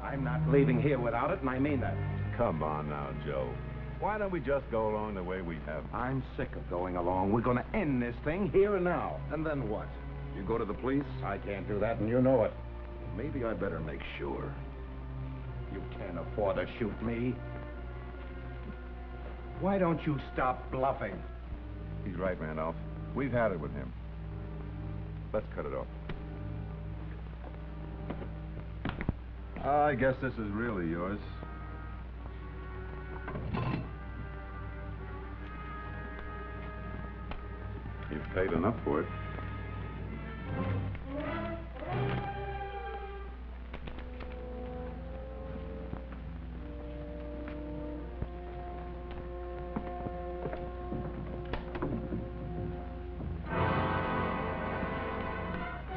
I'm not leaving here without it, and I mean that. Come on now, Joe. Why don't we just go along the way we have? I'm sick of going along. We're going to end this thing here and now. And then what? You go to the police? I can't do that, and you know it. Maybe I better make sure. You can't afford to shoot me. Why don't you stop bluffing? He's right, Randolph. We've had it with him. Let's cut it off. I guess this is really yours. You've paid enough for it.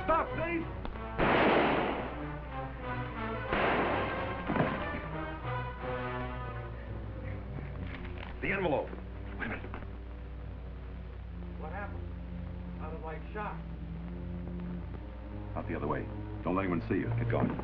Stop, thief! The envelope. Wait a minute. What happened? Sounded like shot. Out the other way. Don't let anyone see you. Get going.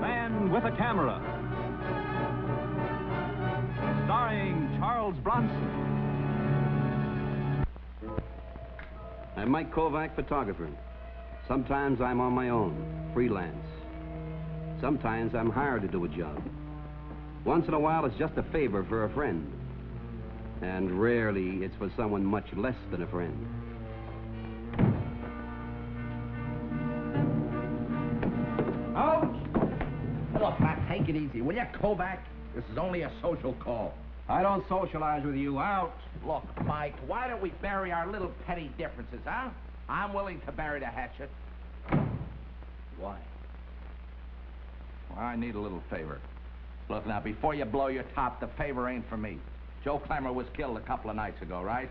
Man with a Camera, starring Charles Bronson. I'm Mike Kovac, photographer. Sometimes I'm on my own, freelance. Sometimes I'm hired to do a job. Once in a while, it's just a favor for a friend. And rarely, it's for someone much less than a friend. Out! Look, Matt, take it easy, will you, Kovac? This is only a social call. I don't socialize with you. Out. Look, Mike, why don't we bury our little petty differences, huh? I'm willing to bury the hatchet. Why? Well, I need a little favor. Look, now, before you blow your top, the favor ain't for me. Joe Clemmer was killed a couple of nights ago, right?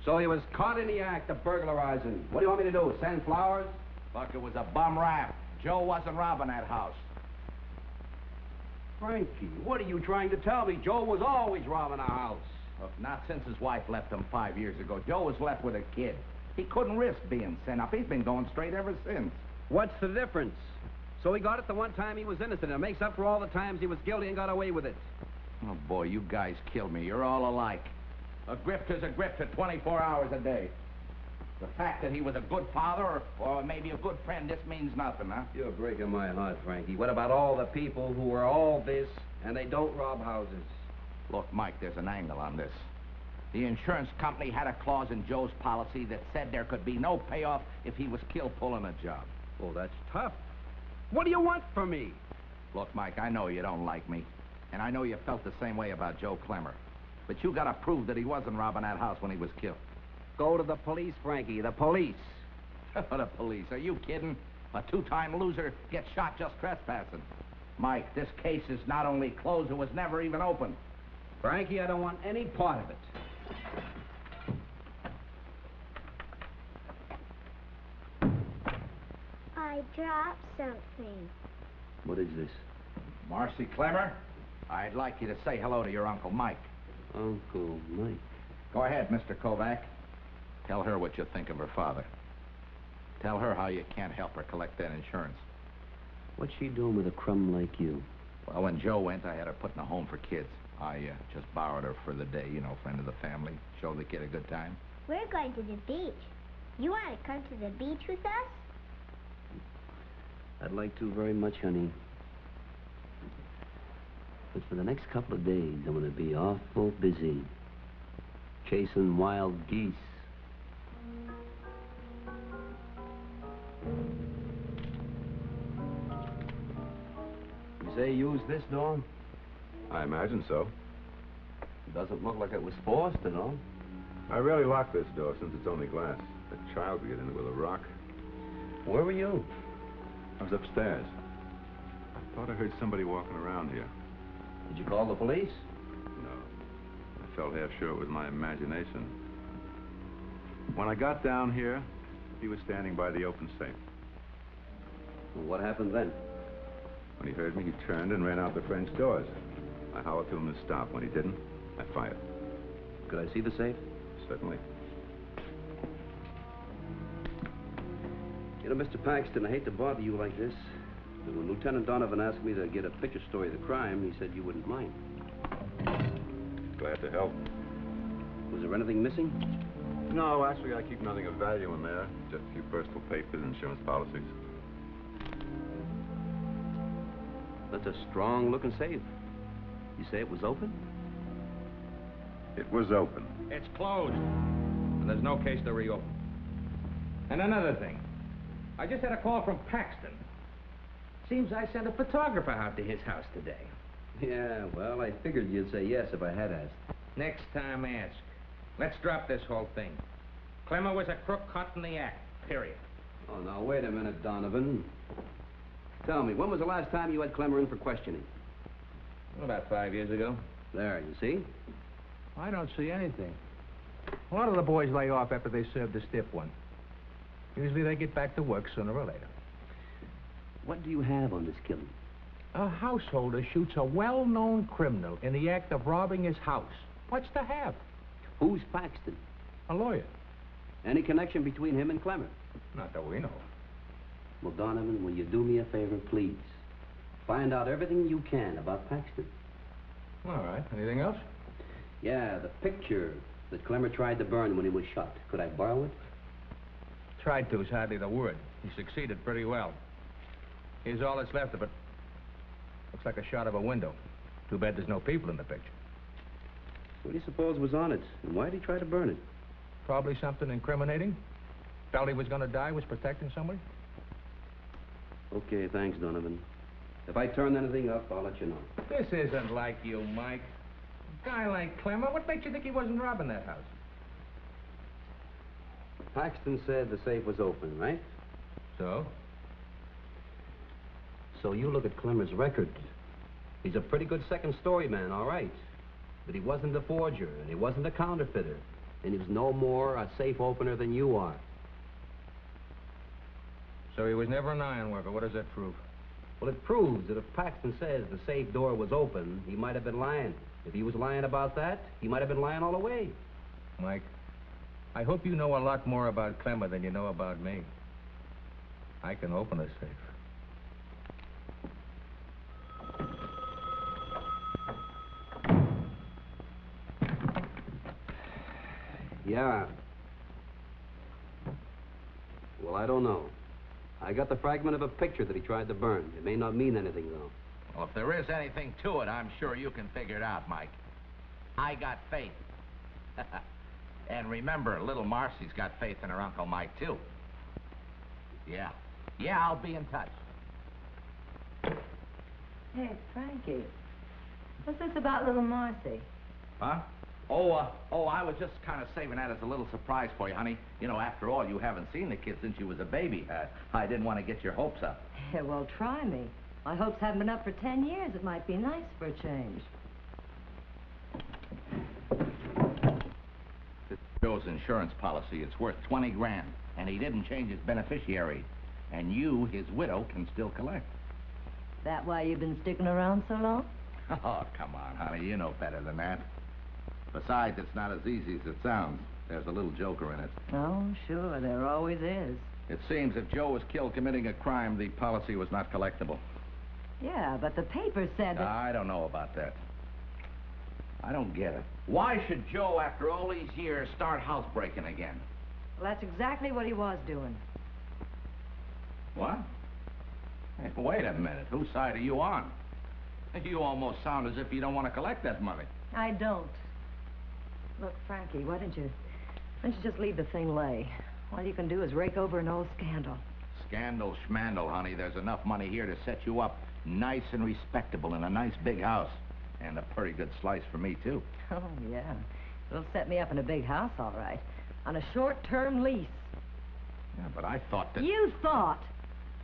So he was caught in the act of burglarizing. What do you want me to do, send flowers? Look, it was a bum rap. Joe wasn't robbing that house. Frankie, what are you trying to tell me? Joe was always robbing our house. Look, not since his wife left him 5 years ago. Joe was left with a kid. He couldn't risk being sent up. He's been going straight ever since. What's the difference? So he got it the one time he was innocent. It makes up for all the times he was guilty and got away with it. Oh, boy, you guys killed me. You're all alike. A grifter's a grifter 24 hours a day. The fact that he was a good father or maybe a good friend, this means nothing, huh? You're breaking my heart, Frankie. What about all the people who are all this and they don't rob houses? Look, Mike, there's an angle on this. The insurance company had a clause in Joe's policy that said there could be no payoff if he was killed pulling a job. Oh, that's tough. What do you want from me? Look, Mike, I know you don't like me. And I know you felt the same way about Joe Clemmer. But you gotta prove that he wasn't robbing that house when he was killed. Go to the police, Frankie, the police. The police, are you kidding? A two-time loser gets shot just trespassing. Mike, this case is not only closed, it was never even opened. Frankie, I don't want any part of it. I dropped something. What is this? Marcy Clemmer, I'd like you to say hello to your Uncle Mike. Uncle Mike. Go ahead, Mr. Kovac. Tell her what you think of her father. Tell her how you can't help her collect that insurance. What's she doing with a crumb like you? Well, when Joe went, I had her put in a home for kids. I just borrowed her for the day, you know, friend of the family. Show the kid a good time. We're going to the beach. You want to come to the beach with us? I'd like to very much, honey. But for the next couple of days, I'm going to be awful busy. Chasing wild geese. You say you used this door? I imagine so. It doesn't look like it was forced at all. I rarely lock this door since it's only glass. A child would get in it with a rock. Where were you? I was upstairs. I thought I heard somebody walking around here. Did you call the police? No. I felt half sure it was my imagination. When I got down here, he was standing by the open safe. Well, what happened then? When he heard me, he turned and ran out the French doors. I howled to him to stop. When he didn't, I fired. Could I see the safe? Certainly. You know, Mr. Paxton, I hate to bother you like this, but when Lieutenant Donovan asked me to get a picture story of the crime, he said you wouldn't mind. Glad to help. Was there anything missing? No, actually, I keep nothing of value in there. Just a few personal papers, insurance policies. That's a strong-looking safe. You say it was open? It was open. It's closed. And there's no case to reopen. And another thing. I just had a call from Paxton. Seems I sent a photographer out to his house today. Yeah, well, I figured you'd say yes if I had asked. Next time, ask. Let's drop this whole thing. Clemmer was a crook caught in the act, period. Oh, now, wait a minute, Donovan. Tell me, when was the last time you had Clemmer in for questioning? About 5 years ago. There, you see? I don't see anything. A lot of the boys lay off after they serve the stiff one. Usually they get back to work sooner or later. What do you have on this killing? A householder shoots a well-known criminal in the act of robbing his house. What's to have? Who's Paxton? A lawyer. Any connection between him and Clemmer? Not that we know. Well, Donovan, will you do me a favor, please? Find out everything you can about Paxton. All right. Anything else? Yeah, the picture that Clemmer tried to burn when he was shot. Could I borrow it? Tried to is hardly the word. He succeeded pretty well. Here's all that's left of it. Looks like a shot of a window. Too bad there's no people in the picture. What do you suppose was on it? And why did he try to burn it? Probably something incriminating. Felt he was going to die, was protecting somebody. Okay, thanks, Donovan. If I turn anything up, I'll let you know. This isn't like you, Mike. A guy like Clemmer, what makes you think he wasn't robbing that house? Paxton said the safe was open, right? So? So you look at Clemmer's record. He's a pretty good second-story man, all right. But he wasn't a forger, and he wasn't a counterfeiter. And he was no more a safe opener than you are. So he was never an iron worker. What does that prove? Well, it proves that if Paxton says the safe door was open, he might have been lying. If he was lying about that, he might have been lying all the way. Mike, I hope you know a lot more about Clemmer than you know about me. I can open a safe. Yeah. Well, I don't know. I got the fragment of a picture that he tried to burn. It may not mean anything, though. Well, if there is anything to it, I'm sure you can figure it out, Mike. I got faith. And remember, little Marcy's got faith in her Uncle Mike, too. Yeah. Yeah, I'll be in touch. Hey, Frankie. What's this about little Marcy? Huh? Oh, I was just kind of saving that as a little surprise for you, honey. You know, after all, you haven't seen the kid since you was a baby. I didn't want to get your hopes up. Yeah, well, try me. My hopes haven't been up for 10 years. It might be nice for a change. This Joe's insurance policy. It's worth 20 grand, and he didn't change his beneficiary. And you, his widow, can still collect. That why you've been sticking around so long? Oh, come on, honey. You know better than that. Besides, it's not as easy as it sounds. There's a little joker in it. Oh, sure. There always is. It seems if Joe was killed committing a crime, the policy was not collectible. Yeah, but the paper said that... I don't know about that. I don't get it. Why should Joe, after all these years, start housebreaking again? Well, that's exactly what he was doing. What? Hey, wait a minute. Whose side are you on? You almost sound as if you don't want to collect that money. I don't. Look, Frankie, why don't you just leave the thing lay? All you can do is rake over an old scandal. Scandal schmandal, honey. There's enough money here to set you up nice and respectable in a nice big house. And a pretty good slice for me, too. Oh, yeah. It'll set me up in a big house, all right. On a short-term lease. Yeah, but I thought that... You thought?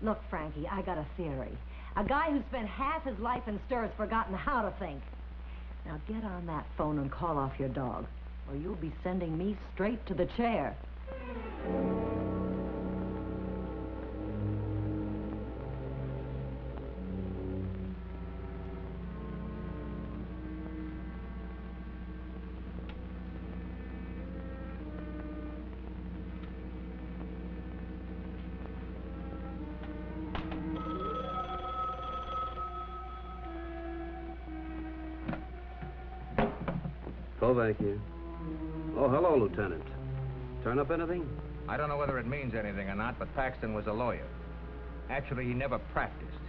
Look, Frankie, I got a theory. A guy who spent half his life in stir has forgotten how to think. Now get on that phone and call off your dog, or you'll be sending me straight to the chair. Kovac here. Oh, hello, Lieutenant. Turn up anything? I don't know whether it means anything or not, but Paxton was a lawyer. Actually, he never practiced.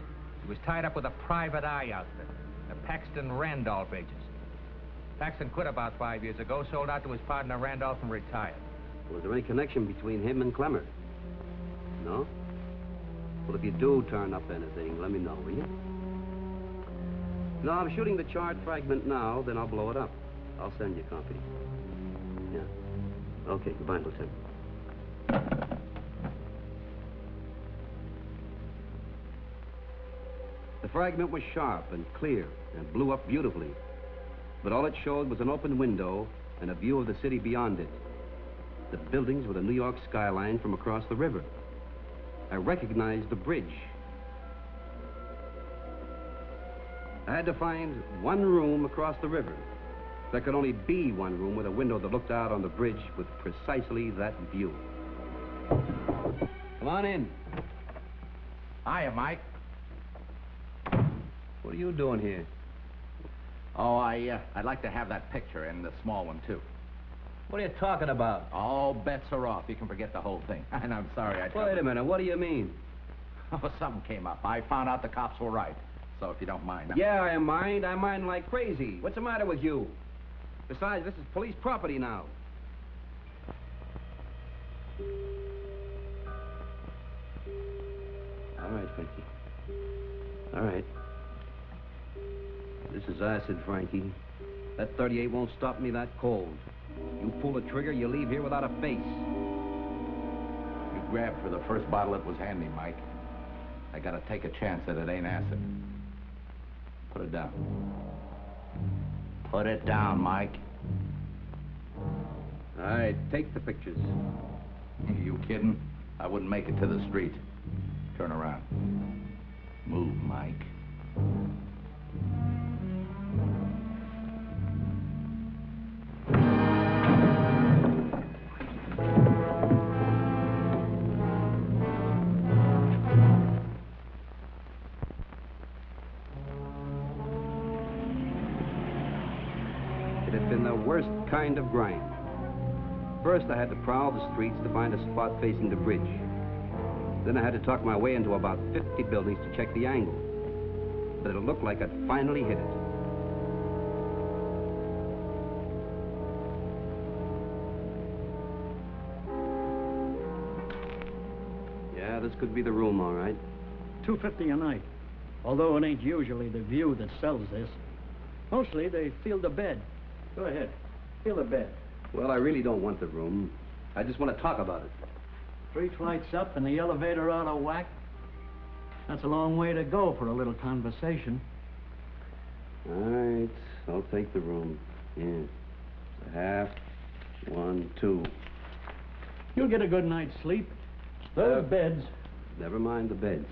He was tied up with a private eye outfit, the Paxton Randolph Agency. Paxton quit about 5 years ago, sold out to his partner Randolph, and retired. Was there any connection between him and Clemmer? No? Well, if you do turn up anything, let me know, will you? No, I'm shooting the charred fragment now, then I'll blow it up. I'll send you a copy. Yeah. Okay, goodbye, Lieutenant. The fragment was sharp and clear and blew up beautifully. But all it showed was an open window and a view of the city beyond it. The buildings with a New York skyline from across the river. I recognized the bridge. I had to find one room across the river. There could only be one room with a window that looked out on the bridge with precisely that view. Come on in. Hiya, Mike. What are you doing here? Oh, I'd like to have that picture and the small one, too. What are you talking about? All bets are off. You can forget the whole thing. And I'm sorry I... Wait a minute. What do you mean? Oh, something came up. I found out the cops were right. So if you don't mind... Yeah, I mind. I mind like crazy. What's the matter with you? Besides, this is police property now. All right, Frankie. All right. This is acid, Frankie. That 38 won't stop me that cold. You pull the trigger, you leave here without a face. You grabbed for the first bottle that was handy, Mike. I gotta take a chance that it ain't acid. Put it down. Put it down, Mike. All right, take the pictures. Are you kidding? I wouldn't make it to the street. Turn around. Move, Mike. It had been the worst kind of grind. First, I had to prowl the streets to find a spot facing the bridge. Then I had to talk my way into about 50 buildings to check the angle. But it looked like I'd finally hit it. Yeah, this could be the room, all right. $2.50 a night. Although it ain't usually the view that sells this. Mostly they feel the bed. Go ahead. Feel the bed. Well, I really don't want the room. I just want to talk about it. 3 flights up and the elevator out of whack. That's a long way to go for a little conversation. All right, I'll take the room. Yeah. A half, 1, 2. You'll get a good night's sleep. Those beds. Never mind the beds.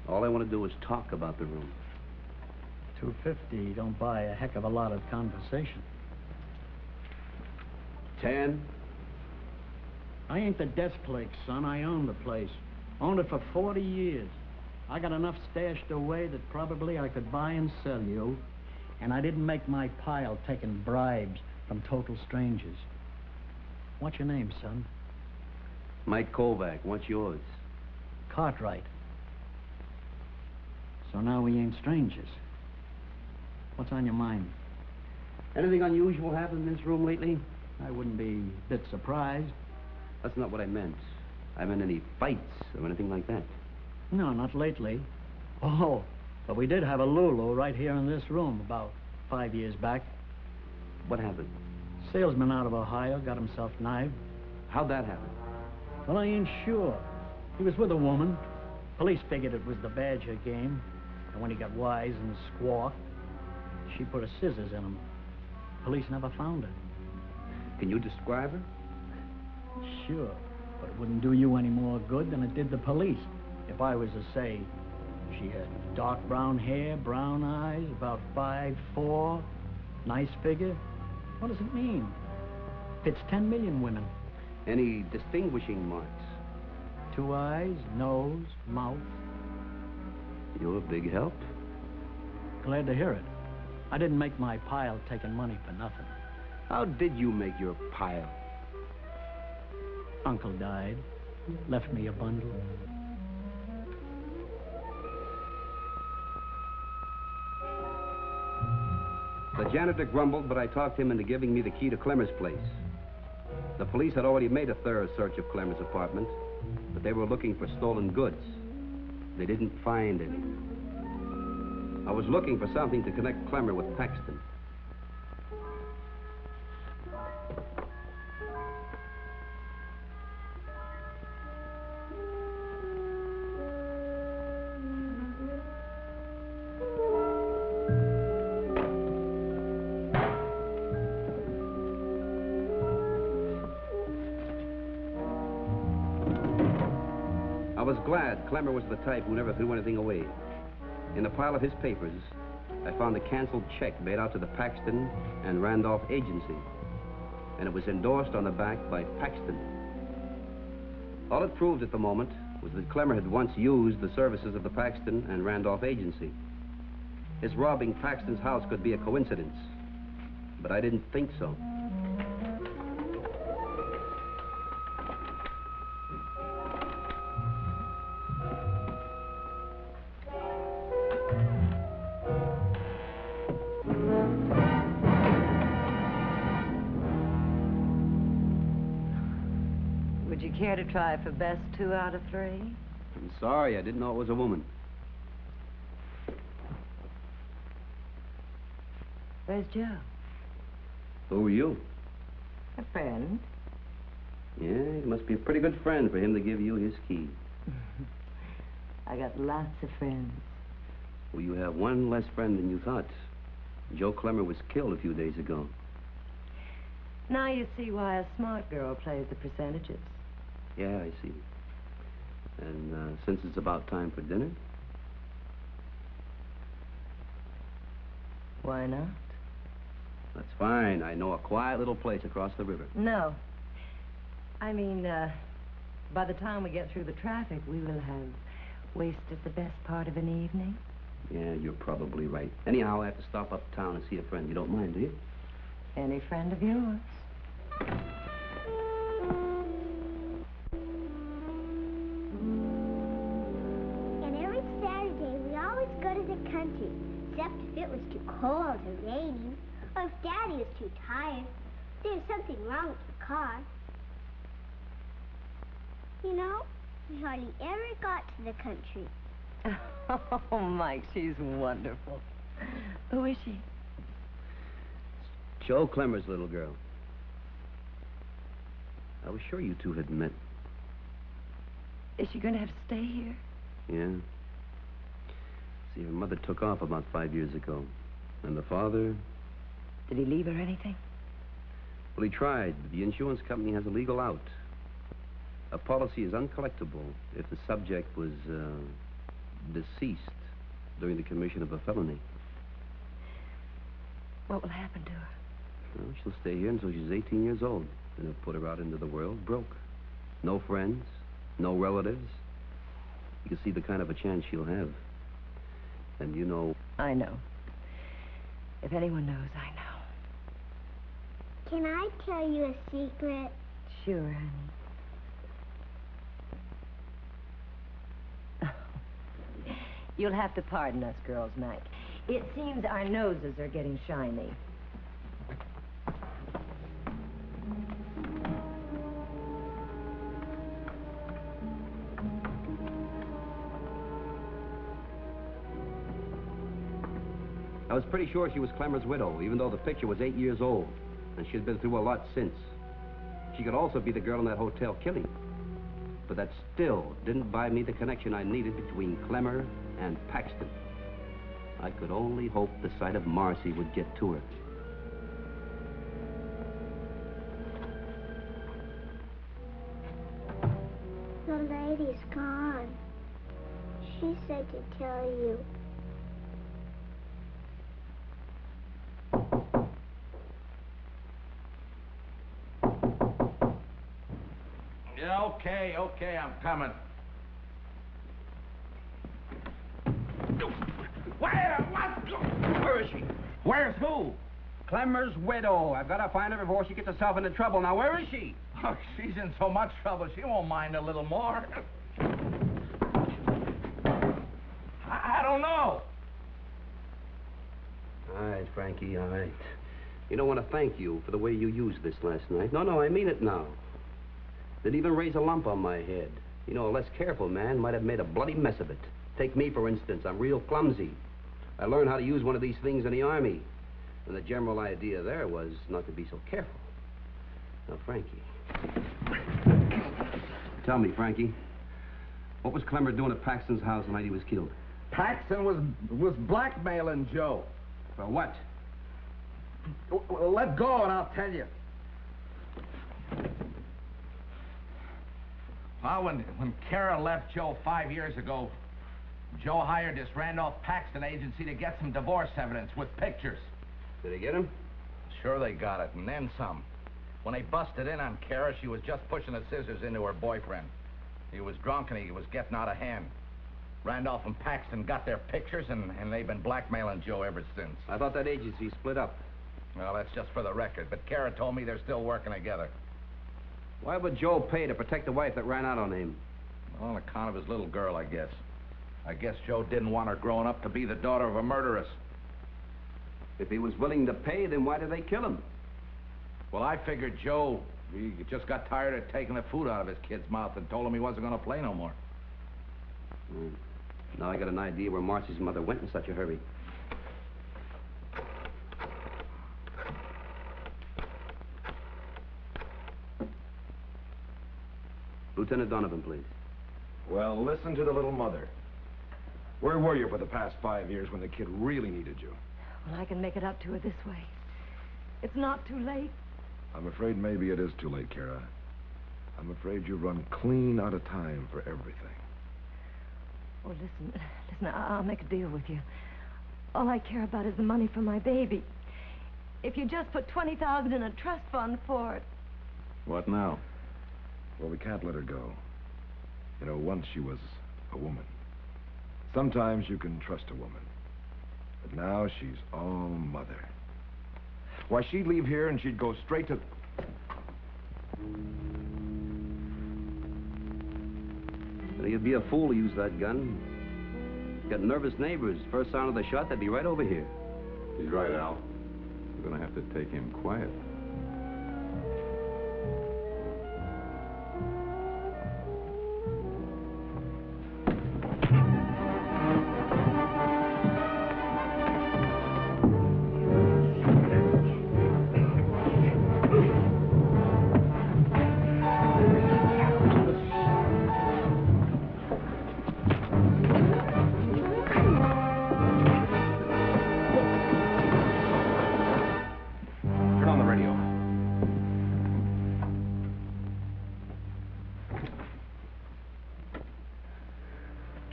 All I want to do is talk about the room. $2.50 don't buy a heck of a lot of conversation. 10. I ain't the desk clerk, son. I own the place. Owned it for 40 years. I got enough stashed away that probably I could buy and sell you. And I didn't make my pile taking bribes from total strangers. What's your name, son? Mike Kovac. What's yours? Cartwright. So now we ain't strangers. What's on your mind? Anything unusual happened in this room lately? I wouldn't be a bit surprised. That's not what I meant. I meant any fights or anything like that. No, not lately. Oh, but we did have a Lulu right here in this room about 5 years back. What happened? Salesman out of Ohio got himself knifed. How'd that happen? Well, I ain't sure. He was with a woman. Police figured it was the Badger game. And when he got wise and squawked, she put her scissors in him. Police never found her. Can you describe her? Sure, but it wouldn't do you any more good than it did the police. If I was to say she had dark brown hair, brown eyes, about 5'4", nice figure, what does it mean? Fits 10 million women. Any distinguishing marks? 2 eyes, nose, mouth. You're a big help. Glad to hear it. I didn't make my pile taking money for nothing. How did you make your pile? Uncle died. Left me a bundle. The janitor grumbled, but I talked him into giving me the key to Clemmer's place. The police had already made a thorough search of Clemmer's apartment, but they were looking for stolen goods. They didn't find any. I was looking for something to connect Clemmer with Paxton. I was glad Clemmer was the type who never threw anything away. In a pile of his papers, I found a canceled check made out to the Paxton and Randolph agency, and it was endorsed on the back by Paxton. All it proved at the moment was that Clemmer had once used the services of the Paxton and Randolph agency. His robbing Paxton's house could be a coincidence, but I didn't think so. Would you care to try for best 2 out of 3? I'm sorry, I didn't know it was a woman. Where's Joe? Who are you? A friend. Yeah, he must be a pretty good friend for him to give you his key. I got lots of friends. Well, you have one less friend than you thought. Joe Clemmer was killed a few days ago. Now you see why a smart girl plays the percentages. Yeah, I see. And since it's about time for dinner? Why not? That's fine. I know a quiet little place across the river. No. I mean, by the time we get through the traffic, we will have wasted the best part of an evening. Yeah, you're probably right. Anyhow, I have to stop uptown and see a friend. You don't mind, do you? Any friend of yours. And every Saturday, we always go to the country, except if it was too cold or raining, or if Daddy was too tired. There's something wrong with the car. You know, we hardly ever got to the country. Oh, Mike, she's wonderful. Who is she? Joe Clemmer's little girl. I was sure you two had met. Is she going to have to stay here? Yeah. See, her mother took off about 5 years ago. And the father... Did he leave her anything? Well, he tried, but the insurance company has a legal out. A policy is uncollectible if the subject was, deceased during the commission of a felony. What will happen to her? Well, she'll stay here until she's 18 years old. Then they'll put her out into the world broke. No friends, no relatives. You can see the kind of a chance she'll have. And you know... I know. If anyone knows, I know. Can I tell you a secret? Sure, honey. You'll have to pardon us girls, Mike. It seems our noses are getting shiny. I was pretty sure she was Clemmer's widow, even though the picture was 8 years old, and she'd been through a lot since. She could also be the girl in that hotel killing. But that still didn't buy me the connection I needed between Clemmer and Paxton. I could only hope the sight of Marcy would get to her. The lady's gone. She said to tell you. Yeah, okay, I'm coming. Where? What? Where is she? Where's who? Clemmer's widow. I've got to find her before she gets herself into trouble. Now, where is she? Oh, she's in so much trouble, she won't mind a little more. I don't know. All right, Frankie, all right. You don't want to thank you for the way you used this last night. No, I mean it now. Didn't even raise a lump on my head. You know, a less careful man might have made a bloody mess of it. Take me, for instance. I'm real clumsy. I learned how to use one of these things in the Army. And the general idea there was not to be so careful. Now, Frankie. Tell me, Frankie, what was Clemmer doing at Paxton's house the night he was killed? Paxton was blackmailing Joe. For what? Well, let go and I'll tell you. Well, when Kara left Joe 5 years ago, Joe hired this Randolph Paxton agency to get some divorce evidence with pictures. Did they get him? Sure they got it, and then some. When they busted in on Kara, she was just pushing the scissors into her boyfriend. He was drunk and he was getting out of hand. Randolph and Paxton got their pictures, and they've been blackmailing Joe ever since. I thought that agency split up. Well, that's just for the record, but Kara told me they're still working together. Why would Joe pay to protect the wife that ran out on him? Well, on account of his little girl, I guess. I guess Joe didn't want her growing up to be the daughter of a murderess. If he was willing to pay, then why did they kill him? Well, I figured Joe, he just got tired of taking the food out of his kid's mouth and told him he wasn't going to play no more. Now I got an idea where Marcy's mother went in such a hurry. Lieutenant Donovan, please. Well, listen to the little mother. Where were you for the past 5 years when the kid really needed you? Well, I can make it up to her this way. It's not too late. I'm afraid maybe it is too late, Kara. I'm afraid you've run clean out of time for everything. Oh, listen, I'll make a deal with you. All I care about is the money for my baby. If you just put $20,000 in a trust fund for it. What now? Well, we can't let her go. You know, once she was a woman. Sometimes you can trust a woman. But now she's all mother. Why, she'd leave here and she'd go straight to... Well, you'd be a fool to use that gun. Got nervous neighbors. First sound of the shot, they'd be right over here. He's right, Al. We're going to have to take him quiet.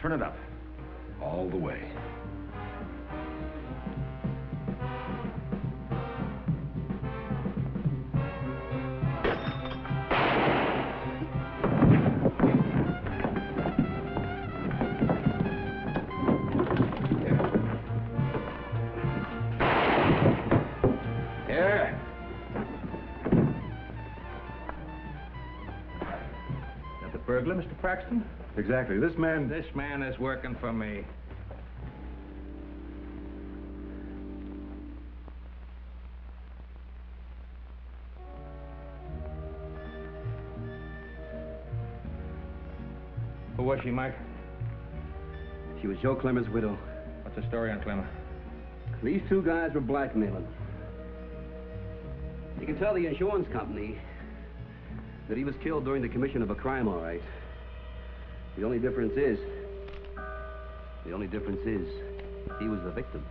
Turn it up. All the way. Here. That the burglar, Mr. Paxton? Exactly. This man... This man is working for me. Who was she, Mike? She was Joe Clemmer's widow. What's the story on Clemmer? These two guys were blackmailing. You can tell the insurance company that he was killed during the commission of a crime, all right. The only difference is, he was the victim.